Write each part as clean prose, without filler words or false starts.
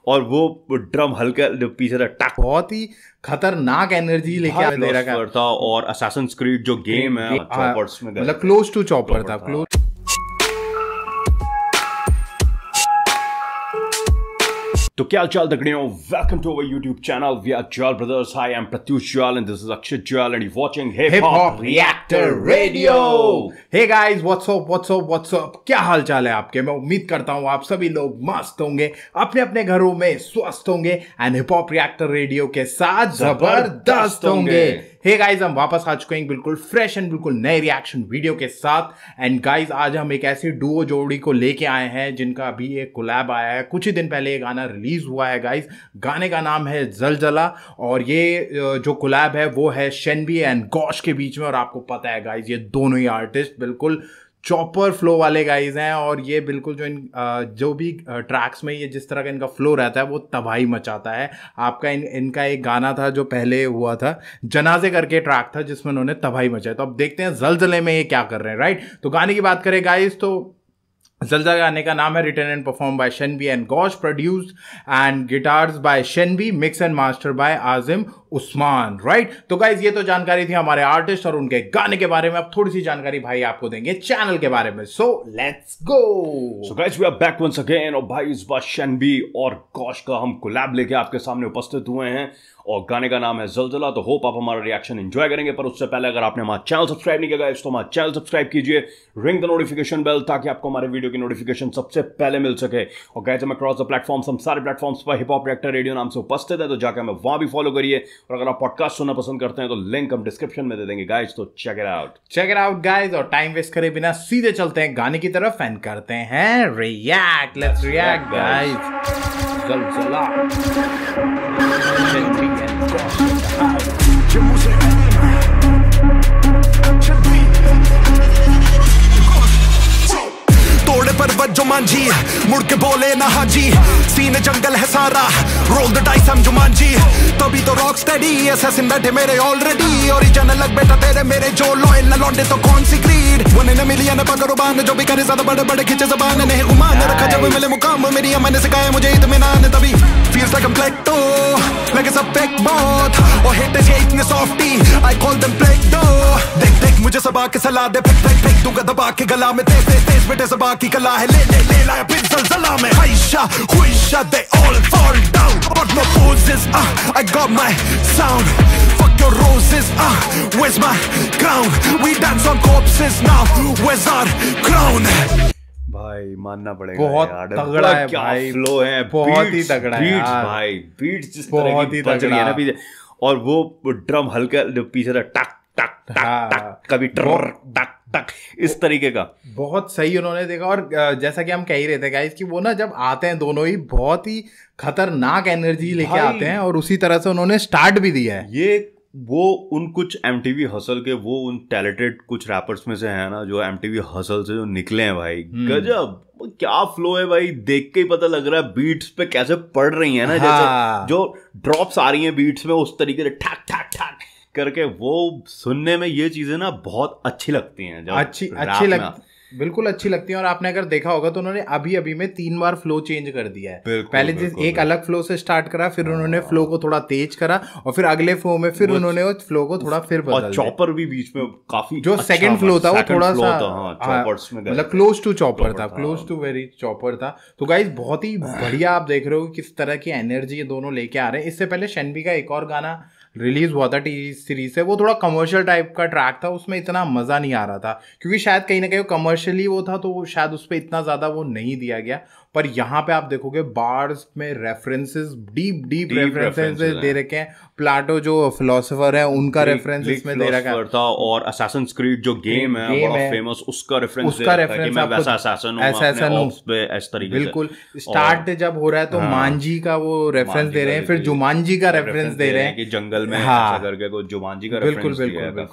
और वो ड्रम हल्का पीछे से टक, बहुत ही खतरनाक एनर्जी लेके दे रहा था। और असैसिन्स क्रीड जो गेम है चॉपर्स में, मतलब क्लोज टू चॉपर था, क्लोज। तो क्या चाल दगड़ियों, welcome to our YouTube channel we are Jwal brothers. I am Pratyush Jwal and this is Akshit Jwal and you watching hip hop reactor radio. Hey guys, what's up, क्या हाल चाल है आपके? मैं उम्मीद करता हूँ आप सभी लोग मस्त होंगे, अपने अपने घरों में स्वस्थ होंगे and hip hop reactor radio के साथ जबरदस्त होंगे। हे गाइस, हम वापस आ चुके हैं बिल्कुल फ्रेश एंड बिल्कुल नए रिएक्शन वीडियो के साथ। एंड गाइस, आज हम एक ऐसी डुओ जोड़ी को लेके आए हैं जिनका अभी एक कोलैब आया है, कुछ ही दिन पहले ये गाना रिलीज हुआ है गाइस। गाने का नाम है जलजला और ये जो कोलैब है वो है शेनबी एंड गॉश के बीच में। और आपको पता है गाइस, ये दोनों ही आर्टिस्ट बिल्कुल चॉपर फ्लो वाले गाइज हैं और ये बिल्कुल जो भी ट्रैक्स में ये जिस तरह का इनका फ्लो रहता है वो तबाही मचाता है। आपका इनका एक गाना था जो पहले हुआ था, जनाजे करके ट्रैक था जिसमें उन्होंने तबाही मचाई। तो अब देखते हैं जलजले में ये क्या कर रहे हैं, राइट? तो गाने की बात करें गाइज, तो जलजला गाने का नाम है रिटन एंड परफॉर्म बाय शेनबी एंड गॉश, प्रोड्यूस्ड एंड गिटार्स बाय शेनबी, mix and master by Azim Usman, right? तो गाइज, ये तो जानकारी थी हमारे आर्टिस्ट और उनके गाने के बारे में। अब थोड़ी सी जानकारी भाई आपको देंगे चैनल के बारे में, so let's go. So guys, we are back once again. और भाई इस बार शेनबी और गॉश का हम कोलैब लेके आपके सामने उपस्थित हुए हैं और गाने का नाम है जलजला। तो होप आप हमारा रिएक्शन एंजॉय करेंगे, पर उससे पहले अगर आपने हमारा चैनल सब्सक्राइब नहीं किया तो हमारा चैनल सब्सक्राइब कीजिए, रिंग द नोटिफिकेशन बेल, ताकि आपको हमारे वीडियो की नोटिफिकेशन सबसे पहले मिल सके। और गाइस, हम अक्रॉस द प्लेटफॉर्म्स, हम सारे प्लेटफॉर्म्स पर हिप हॉप रिएक्टर रेडियो नाम से उपस्थित है, तो जाकर हमें वहां भी फॉलो करिए। और अगर आप पॉडकास्ट सुनना पसंद करते हैं तो लिंक हम डिस्क्रिप्शन में दे देंगे गाइस, तो चेक इट आउट गाइस। और टाइम वेस्ट करे बिना सीधे चलते हैं गाने की तरफ एंड करते हैं रिएक्ट। Let's react guys. जलजला तोड़े पर्वत जो मांझी, मुड़ के बोले ना हाजी, सीने जंगल है सारा, रोल द डाइस हम जुमांजी। तभी तो रॉक स्टेडी असैसिन बैठे मेरे ऑलरेडी, ओरिजिनल लग बेटा तेरे मेरे जो लॉयल ना लौंडे तो कौन सी क्रीड। वन इन मिलियन पकड़ो बांध, जो भी करे ज्यादा बड़े बड़े खींचे जबान, नहीं गुमान रखा जब मिले मुकाम, मेरी अम्मा ने सिखाया मुझे इत्मीनान। तभी feels like I'm Play-Doh, like it's a fake boat, और haters ये इतने softy, I call them Play-Doh। देख देख मुझे सबा के सलाह दे, फेंक दूंगा दबा के गला में, तेज बेटे सबा की कला है, ले लाया फिर जलजला में। हाइशा हुइशा they all fall down, but no poses, I got my sound, fuck your roses, where's my crown, we dance on corpses now, where's our crown। भाई मानना पड़ेगा, बहुत तगड़ा है भाई, फ्लो है, बहुत ही तगड़ा है यार भाई। बीट्स जिस तरह की बज रही है ना पीछे, और वो ड्रम हल्का पीछे से टक टक टक टक, कभी टक टक, इस तरीके का बहुत सही उन्होंने देखा। और जैसा कि हम कह ही रहे थे गाइस कि वो ना जब आते हैं दोनों ही बहुत ही खतरनाक एनर्जी लेके आते हैं, और उसी तरह से उन्होंने स्टार्ट भी दिया है। ये वो उन कुछ MTV हसल के वो उन टैलेंटेड कुछ रैपर्स में से है ना, जो MTV हसल से जो निकले हैं भाई। गजब क्या फ्लो है भाई, देख के ही पता लग रहा है बीट्स पे कैसे पड़ रही है ना। जैसे जो ड्रॉप्स आ रही हैं बीट्स में, उस तरीके से ठक ठक ठक करके, वो सुनने में ये चीजें ना बहुत अच्छी लगती हैं। बिल्कुल अच्छी लगती है। और आपने अगर देखा होगा तो उन्होंने अभी में 3 बार फ्लो चेंज कर दिया है। पहले एक अलग फ्लो से स्टार्ट करा, फिर उन्होंने फ्लो को थोड़ा तेज करा, और फिर अगले फ्लो में फिर उन्होंने उस फ्लो को थोड़ा फिर बदल दिया। चॉपर भी बीच में काफी जो सेकंड फ्लो था वो थोड़ा सा मतलब क्लोज टू चॉपर था, क्लोज टू वेरी चॉपर था। तो गाइस, बहुत ही बढ़िया आप देख रहे हो किस तरह की एनर्जी ये दोनों लेके आ रहे हैं। इससे पहले शेनबी का एक और गाना रिलीज हुआ था टीवी सीरीज से, वो थोड़ा कमर्शियल टाइप का ट्रैक था, उसमें इतना मजा नहीं आ रहा था, क्योंकि शायद कहीं ना कहीं कमर्शियली वो था, तो शायद उस पर इतना ज्यादा वो नहीं दिया गया। पर यहाँ पे आप देखोगे बार्स में रेफरेंसेस, डीप रेफरेंसेस दे रखे हैं। प्लाटो जो फिलोसोफर है उनका रेफरेंस इसमें दे रखा है, और असैसिन्स क्रीड जो गेम है बड़ा फेमस, उसका रेफरेंस बिल्कुल। स्टार्ट जब हो रहा है तो मांझी का वो रेफरेंस दे रहे हैं, फिर जुमांजी का रेफरेंस दे रहे हैं कि जंगल में ऐसा करके जुमांजी का रेफरेंस दिया है।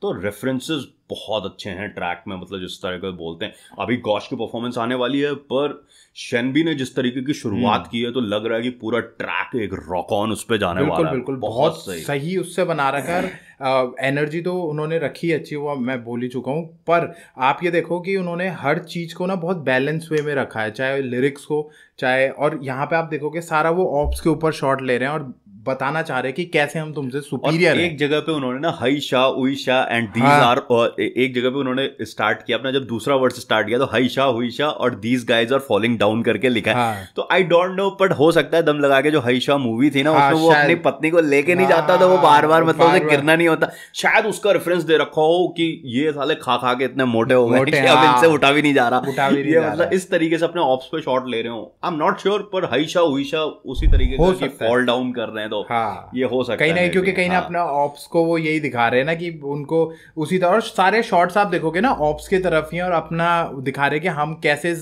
तो रेफरेंसेस बहुत अच्छे हैं ट्रैक में, मतलब जिस तरह के बोलते हैं। अभी गॉश की परफॉर्मेंस आने वाली है, पर शेनबी ने जिस तरीके की शुरुआत की है तो लग रहा है कि पूरा ट्रैक एक रॉक ऑन उस पे जाने वाला है। बिल्कुल बहुत सही उससे बना रखा है। एनर्जी तो उन्होंने रखी अच्छी, वो मैं बोल ही चुका हूँ, पर आप ये देखो कि उन्होंने हर चीज को ना बहुत बैलेंस वे में रखा है, चाहे लिरिक्स को, चाहे, और यहाँ पे आप देखोगे सारा वो ऑप्स के ऊपर शॉट ले रहे हैं और बताना चाह रहे हैं कि कैसे हम तुमसे सुपीरियर हैं। एक जगह पे उन्होंने ना हाई शाह उई शाह एंड दीज आर, और एक जगह पे उन्होंने स्टार्ट किया अपना, जब दूसरा वर्ड स्टार्ट किया तो हाई शाह हुई शाह और these guys are falling down करके लिखा है। तो आई डोंट नो, बट हो सकता है दम लगा के जो हाई शाह मूवी थी ना उसमें वो अपनी पत्नी को लेके नहीं जाता था, वो बार बार मतलब उसे गिरना नहीं होता, शायद उसका रेफरेंस दे रखा हो कि ये साले खा खा के इतने मोटे हो गए कि अब इनसे उठा भी नहीं जा रहा, ये मतलब इस तरीके से अपने ऑप्स पे शॉट ले रहे हो। आई एम नॉट श्योर, पर हाई शाह हुई शाह उसी तरीके का फॉल डाउन कर रहे हैं, तो ये हो सकता है कहीं ना, क्योंकि कहीं ना अपना ऑप्स को वो यही दिखा रहे हैं ना कि उनको उसी तरह, और सारे शॉट्स आप देखोगे ना ऑप्स की तरफ ही, और अपना दिखा रहे हैं कि हम कैसे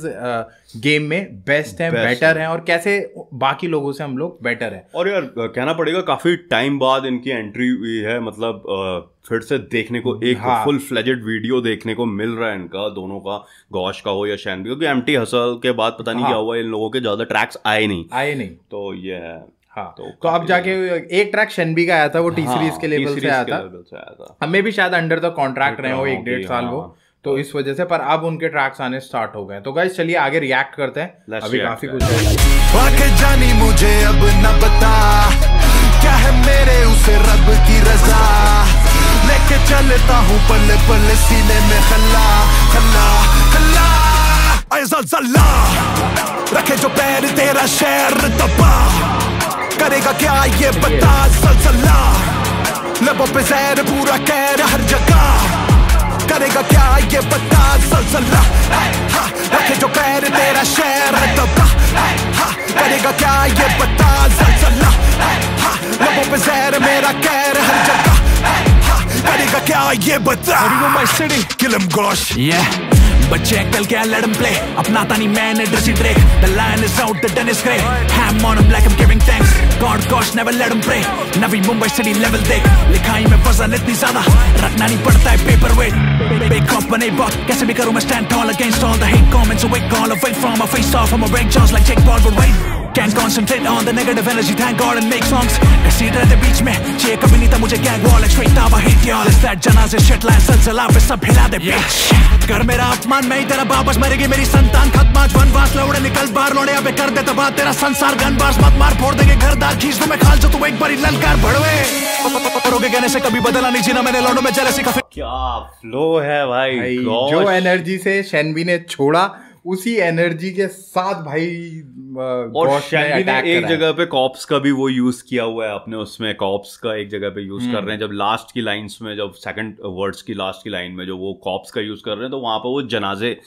गेम में बेस्ट हैं, बेटर हैं, और कैसे बाकी लोगों से हम लोग बेटर हैं। और यार कहना पड़ेगा काफी टाइम बाद इनकी एंट्री हुई है, मतलब फिर से देखने को एक फुल फ्लेजेड वीडियो देखने को मिल रहा है इनका दोनों का, गॉश का हो या शेनबी, क्योंकि एम्प्टी हसल के बाद पता नहीं क्या हुआ, इन लोगों के ज्यादा ट्रैक्स आए नहीं, तो ये है। हाँ, तो अब जाके एक ट्रैक शेनबी का आया था, वो टी सीरीज के लेवल से आया था, हमें भी शायद अंडर द कॉन्ट्रैक्ट रहे हो 1-1.5 साल वो, तो इस वजह से, पर अब उनके ट्रैक्स आने स्टार्ट हो गए। तो गाइस चलिए आगे रिएक्ट करते हैं, अभी काफी कुछ है। जानी मुझे अब न बता क्या है मेरे उसे रब की रजा, लेके चलता हूँ पल पल सीने में खल्ला खल्ला खल्ला, ज़ल्ज़ला रखे जो पैर तेरा शहर दबा, करेगा क्या ये बता ज़ल्ज़ला, लबों पे ज़हर पूरा कहर हर जगह, करेगा क्या ये बता ज़ल्ज़ला, रखे जो पैर तेरा शहर दबा, करेगा क्या ये बता ज़ल्ज़ला, लबों पे ज़हर मेरा कहर हर जगह, करेगा क्या ये बता। My city, kill him gosh. Yeah. बच्चे कल क्या let him play, अपना तानी मैंने dressy Drake, the line is out, the done is grey, ham on him like I'm giving thanks, God gosh never let him pray, Navi Mumbai city level देख, लिखाई में वजन इतनी ज्यादा, रखना नहीं पड़ता है पेपर वेट, big off बने बॉक, कैसे भी करूँ मैं stand tall against all the hate comments, awake all away from a face off, I'm a break jaws like Jake Paul, but wait, can't concentrate on the negative energy, thank God and make songs, कैसी रहते बीच में, चाहिए कभी नहीं था मुझे gang war like straight up, I hate y'all, it's that जनाज़े shit line, ज़ल्ज़ला पे सब हिला दे bitch, कर मेरा अपमान, मैं ही तेरा बाबस, मरेगी मेरी संतान, खत्म वनवास, लौड़े निकल बाहर, लोड़े अबे कर दे तबाह तेरा संसार, गनबाज मत मार, फोड़ देंगे घरदार, खींच दूं मैं खाल जो तू एक बारी ललकार भड़वे, रोके कहने से कभी बदला नहीं जीना मैंने, लौड़ों में जेलसी का क्या फ्लो है भाई, जो एनर्जी से शेनबी ने छोड़ा उसी एनर्जी के साथ भाई, और शेनबी ने एक जगह पे कॉप्स का भी वो यूज किया हुआ है अपने उसमें, कॉप्स का एक जगह पे यूज कर रहे हैं, जब लास्ट की लाइंस में, जब सेकंड वर्ड्स की लास्ट की लाइन में जो वो कॉप्स का यूज कर रहे हैं, तो वहां पर वो जनाजे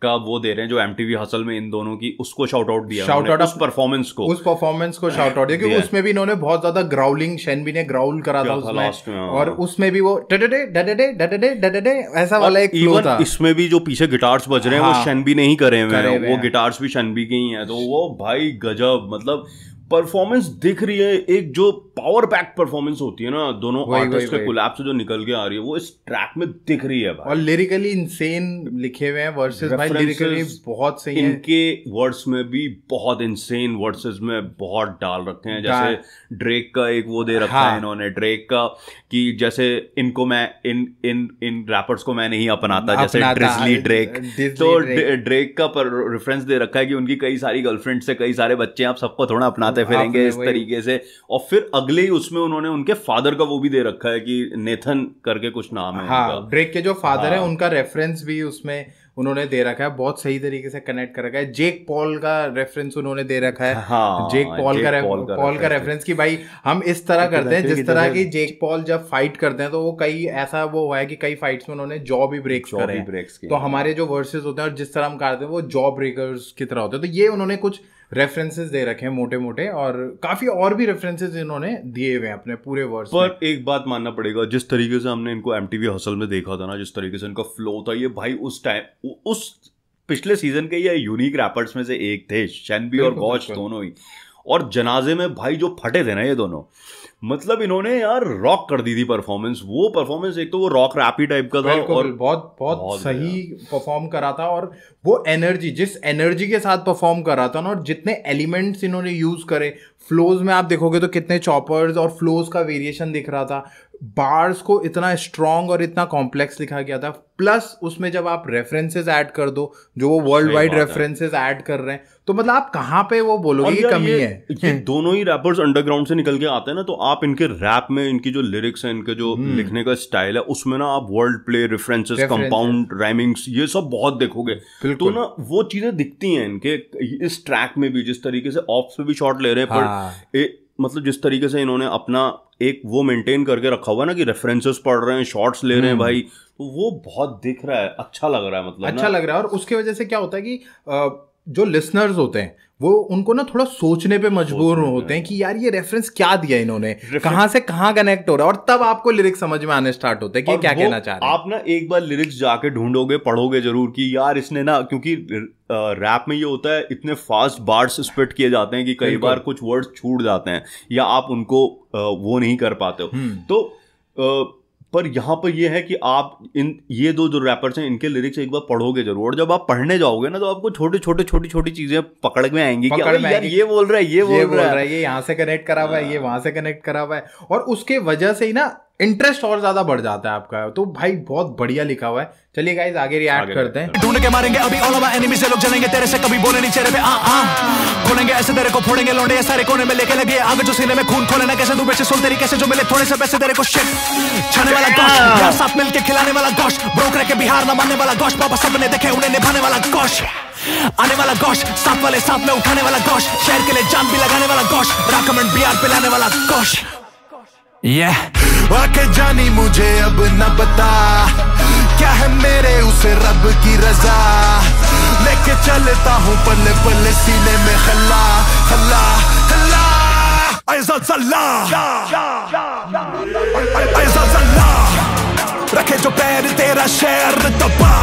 का वो दे रहे हैं, जो एमटीवी हसल में इन दोनों की, उसको शाउट आउट दिया, शाउट आउट उस परफॉर्मेंस को शाउट आउट दिया, क्योंकि उसमें भी इन्होंने बहुत ज्यादा ग्राउलिंग, शेनबी ने ग्राउल करा था उसमें, और उसमें भी वो डडडे डडडे डडडे डडडे ऐसा वाला एक फ्लो था। इसमें भी जो पीछे गिटार्स बज रहे हैं वो शेनबी ने ही करे हुए हैं, वो गिटार्स भी शेनबी के ही हैं, तो वो भाई गजब, मतलब परफॉर्मेंस दिख रही है, एक जो पावर पैक परफॉर्मेंस होती है ना दोनों आर्टिस्ट के कोलैब से जो निकल के आ रही है, वो इस ट्रैक में दिख रही है भाई। और लिरिकली इंसेन लिखे हुए हैं वर्सेस भाई, लिरिकली बहुत सही है, इनके वर्ड्स में भी बहुत इंसेन वर्सेस में बहुत डाल रखे हैं, जैसे ड्रेक का एक वो दे रखा है इन्होंने, ड्रेक का कि जैसे इनको मैं इन रैपर्स को मैं नहीं अपनाता, जैसे ड्रिजली ड्रेक, तो ड्रेक का रेफरेंस दे रखा है कि उनकी कई सारी गर्लफ्रेंड से कई सारे बच्चे, आप सबको थोड़ा अपनाते फिरेंगे इस तरीके से, और फिर अगले ही उसमें उन्होंने उनके फादर का वो भी दे रखा है कि नेथन करके कुछ नाम है, हाँ, ड्रेक के जो फादर है उनका रेफरेंस भी उसमें उन्होंने दे रखा है, बहुत सही तरीके से कनेक्ट कर रखा है। जेक पॉल का रेफरेंस उन्होंने दे रखा है, हाँ, जेक पॉल का रेफरेंस कि भाई हम इस तरह करते हैं जिस तरह की जेक पॉल जब फाइट करते हैं, तो वो कई ऐसा वो हुआ है कि कई फाइट्स में उन्होंने जॉ भी ब्रेक्स करे हैं, तो हमारे जो वर्सेस होते हैं और जिस तरह हम करते हैं वो जॉ ब्रेकर्स की तरह होते हैं, तो ये उन्होंने कुछ रेफरेंसेस दे रखे हैं मोटे मोटे, और काफी और भी रेफरेंसेस इन्होंने दिए हुए हैं अपने पूरे वर्ड्स पर में। एक बात मानना पड़ेगा, जिस तरीके से हमने इनको एमटीवी हसल में देखा था ना, जिस तरीके से इनका फ्लो था, ये भाई उस टाइम उस पिछले सीजन के ये यूनिक रैपर्स में से एक थे, शेनबी और गॉश दोनों ही, और जनाजे में भाई जो फटे थे ना ये दोनों, मतलब इन्होंने यार रॉक कर दी थी परफॉर्मेंस। वो परफॉर्मेंस एक तो वो रॉक रैपी टाइप का था और बहुत सही परफॉर्म करा था। और वो एनर्जी, जिस एनर्जी के साथ परफॉर्म करा था ना, और जितने एलिमेंट्स इन्होंने यूज करे, फ्लोज में आप देखोगे तो कितने चॉपर्स और फ्लोज का वेरिएशन दिख रहा था, बार्स को इतना स्ट्रॉन्ग और इतना कॉम्प्लेक्स लिखा गया था। प्लस उसमें जब आप रेफरेंसेस ऐड कर दो, जो वो वर्ल्ड वाइड रेफरेंसेस ऐड कर रहे हैं, तो मतलब आप कहाँ पे वो बोलोगे कि कमी है। ये दोनों ही रैपर्स अंडरग्राउंड से निकल के आते हैं ना, तो आप इनके रैप में इनकी जो लिरिक्स है, इनके जो लिखने का स्टाइल है, उसमें ना आप world play, references, compound rhymings, ये सब बहुत देखोगे। तो ना वो चीजें दिखती हैं इनके इस ट्रैक में भी, जिस तरीके से ऑफ पे भी शॉट ले रहे हैं, पर मतलब जिस तरीके से इन्होंने अपना एक वो मेंटेन करके रखा हुआ है ना कि रेफरेंसेस पढ़ रहे हैं, शॉट्स ले रहे हैं भाई, तो वो बहुत दिख रहा है, अच्छा लग रहा है, मतलब अच्छा लग रहा है। और उसके वजह से क्या होता है कि जो लिसनर्स होते हैं वो उनको ना थोड़ा सोचने पे मजबूर होते हैं कि यार ये रेफरेंस क्या दिया इन्होंने, कहां से कहां कनेक्ट हो रहा है, और तब आपको लिरिक्स समझ में आने स्टार्ट होते हैं कि क्या कहना चाह रहे हैं। आप ना एक बार लिरिक्स जाके ढूंढोगे, पढ़ोगे जरूर कि यार इसने ना, क्योंकि रैप में ये होता है इतने फास्ट बार्ड्स स्पिट किए जाते हैं कि कई बार कुछ वर्ड्स छूट जाते हैं या आप उनको वो नहीं कर पाते हो। तो पर यहाँ पर ये है कि आप ये दो जो रैपर्स हैं इनके लिरिक्स एक बार पढ़ोगे जरूर, और जब आप पढ़ने जाओगे ना तो आपको छोटी चीजें पकड़ में आएंगी कि यार ये बोल रहा है, ये बोल रहा है, ये यहाँ से कनेक्ट करा हुआ है, ये वहां से कनेक्ट करा हुआ है, और उसके वजह से ही ना इंटरेस्ट और ज्यादा बढ़ जाता है आपका। तो भाई बहुत बढ़िया लिखा हुआ है। चलिए गाइस आगे रिएक्ट करते हैं। ढूंढ के मारेंगे अभी ऑल ओवर एनिमी से, लोग जलेंगे तेरे से, कभी बोले नहीं चेहरे पे खोलेंगे ऐसे तेरे को, फोड़ेंगे लौंडे ये सारे कोने में लेके लगे आग, जो सीने में खून खोलेना कैसे तू बेचे सोल तेरी कैसे, जो मिले थोड़े से पैसे तेरे को शिट छाने वाला गोश्त, यार साथ मिलके खिलाने वाला गोश्त, ब्रोकर के बिहार ना मानने वाला गोश्त, पापा सबने देखे उन्हें निभाने वाला गोश्त, आने वाला गोश्त, साथ वाले साथ में उठाने वाला गोश्त, शहर के लिए जान भी लगाने वाला गोश्त, राकमेंट बिहार पिलाने वाला गोश्त। आके जानी मुझे अब न बता क्या है मेरे उसे रब की रजा, लेके चलता हूँ पल्ले पल्ले सीने में खल्ला खल्ला खल्ला, ऐसा चल्ला ऐसा चल्ला, रखे जो पैर तेरा शहर दबा,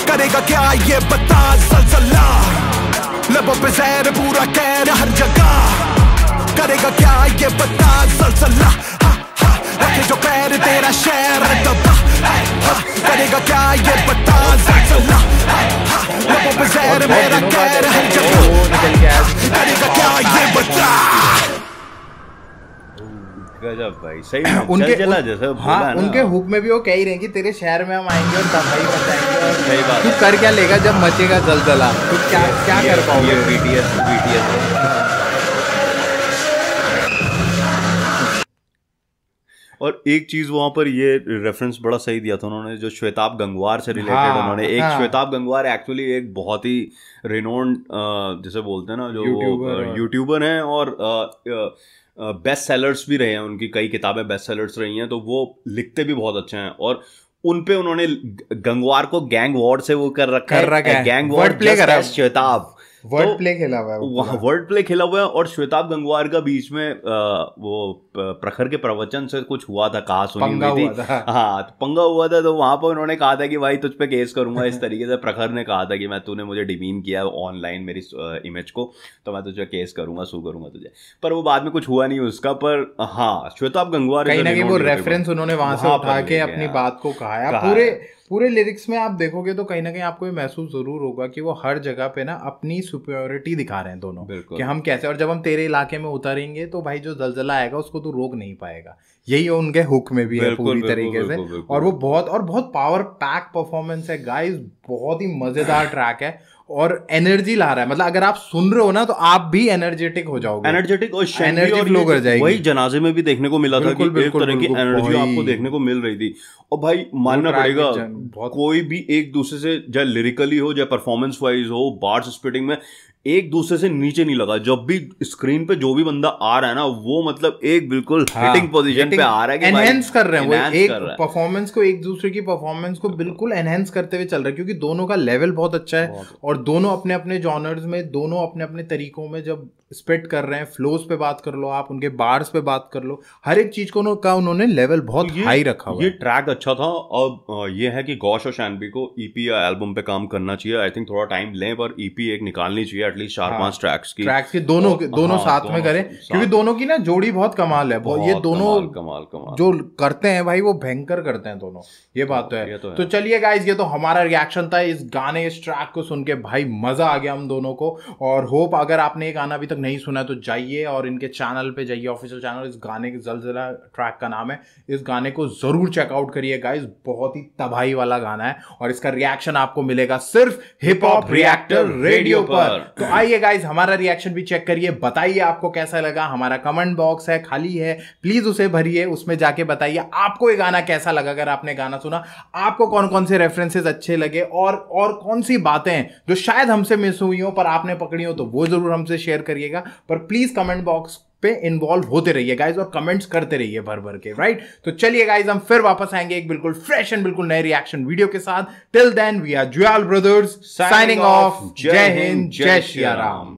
करेगा क्या ये बता जलजला, लबों पे जहर पूरा कहर हर जगह, करेगा क्या ये बता जलजला, रखे जो पैर तेरा शहर दबा, करेगा क्या ये बता जलजला, लबों पे जहर मेरा कहर हर जगह, करेगा क्या ये बता। गजब भाई, सही उनके चला जैसे हाँ, उनके हुक में भी वो कह ही रहे हैं कि तेरे शहर में हम आएंगे और तबाही मचाएंगे, और सही बात, तू कर क्या लेगा जब मचेगा जलजला, तू क्या कर पाओगे। बीटीएस और एक चीज वहां पर ये रेफरेंस बड़ा सही दिया था उन्होंने, जो श्वेताब गंगवार से रिलेटेड उन्होंने एक श्वेताब गंगवार एक्चुअली एक बहुत ही रिनोन्ड जैसे बोलते हैं ना जो यूट्यूबर हैं, और बेस्ट सेलर्स भी रहे हैं, उनकी कई किताबें बेस्ट सेलर्स रही हैं, तो वो लिखते भी बहुत अच्छे हैं, और उन पे उन्होंने गंगवार को गैंग वॉर से वो कर रखा है, गैंग वॉर प्ले करा, श्वेताब वर्ड प्ले खेला हुआ है, वहाँ वर्ड प्ले खेला हुआ है। और श्वेताब गंगवार का बीच में वो प्रखर के प्रवचन से कुछ हुआ था, कहा सुनी हुई थी, हाँ पंगा हुआ था, तो वहां पर उन्होंने कहा था कि भाई तुझ पे केस करूंगा, इस तरीके से प्रखर ने कहा था कि मैं तूने मुझे डिमीन किया ऑनलाइन मेरी इमेज को, तो मैं तुझे केस करूंगा, सू करूंगा तुझे, पर वो बाद में कुछ हुआ नहीं उसका। पर हाँ श्वेताब गंगवार कहीं ना कहीं वो रेफरेंस उन्होंने वहां से उठा के अपनी बात को कहा। पूरे लिरिक्स में आप देखोगे तो कहीं ना कहीं आपको ये महसूस जरूर होगा कि वो हर जगह पे ना अपनी सुपीरियरिटी दिखा रहे हैं दोनों, कि हम कैसे, और जब हम तेरे इलाके में उतरेंगे तो भाई जो जलजला आएगा उसको तू रोक नहीं पाएगा, यही उनके हुक में भी है पूरी तरीके से। और वो बहुत पावर पैक परफॉर्मेंस है गाइस, बहुत ही मजेदार ट्रैक है और एनर्जी ला रहा है, मतलब अगर आप सुन रहे हो ना तो आप भी एनर्जेटिक हो जाओगे, एनर्जेटिक और एनर्जी फ्लो कर जाएगी। वही जनाजे में भी देखने को मिला था कि एक तरह की एनर्जी आपको देखने को मिल रही थी। और भाई मानना पड़ेगा कोई भी एक दूसरे से चाहे लिरिकली हो, चाहे परफॉर्मेंस वाइज हो, बार्स स्पिटिंग में एक दूसरे से नीचे नहीं लगा। जब भी स्क्रीन पे जो भी बंदा आ रहा है ना, वो मतलब एक बिल्कुल हिटिंग पोजीशन पे आ रहा है, एनहेंस कर रहे हैं, वो एक परफॉर्मेंस को, एक दूसरे की परफॉर्मेंस को बिल्कुल एनहेंस करते हुए चल रहा है, क्योंकि दोनों का लेवल बहुत अच्छा है और दोनों अपने अपने जॉनर्स में, दोनों अपने अपने तरीकों में जब स्पिट कर रहे हैं, फ्लोज पे बात कर लो, आप उनके बार्स पे बात कर लो, हर एक चीज को का उन्होंने लेवल बहुत हाई रखा हुआ है। ये ट्रैक अच्छा था। और ये है कि गौश और शैनबी को ईपी या एल्बम पे काम करना चाहिए। आई थिंक थोड़ा टाइम लें, पर ईपी एक निकालनी चाहिए एटलीस्ट 4-5 ट्रैक्स की दोनों साथ में करें, क्योंकि दोनों की ना जोड़ी बहुत कमाल है। ये दोनों कमाल जो करते हैं भाई वो भयंकर करते हैं दोनों, ये बात तो है। तो चलिए गाइस, ये तो हमारा रिएक्शन था इस गाने, इस ट्रैक को सुन के भाई मजा आ गया हम दोनों को। और होप अगर आपने ये गाना अभी तक नहीं सुना तो जाइए और इनके चैनल पे जाइए, ऑफिशियल चैनल, इस गाने की ज़लज़ला ट्रैक का नाम है, इस गाने को जरूर चेकआउट करिए गाइस, बहुत ही तबाही वाला गाना है। और इसका रिएक्शन आपको मिलेगा सिर्फ हिप हॉप रिएक्टर रेडियो पर। तो आइए गाइस, हमारा रिएक्शन भी चेक करिए, बताइए आपको कैसा लगा। हमारा कमेंट बॉक्स है, खाली है, प्लीज उसे भरिए, उसमें जाके बताइए आपको ये गाना कैसा लगा। अगर आपने गाना सुना, आपको कौन कौन से रेफरेंसेस अच्छे लगे और कौन सी बातें जो शायद हमसे मिस हुई हो पर आपने पकड़ी हो, तो वो जरूर हमसे शेयर करिएगा। पर प्लीज कमेंट बॉक्स पे इन्वॉल्व होते रहिए गाइज और कमेंट्स करते रहिए भर भर के, राइट। तो चलिए गाइज, हम फिर वापस आएंगे एक बिल्कुल फ्रेश एंड बिल्कुल नए रिएक्शन वीडियो के साथ। Till then we are Juyal brothers signing off. जय हिंद, जय श्री राम।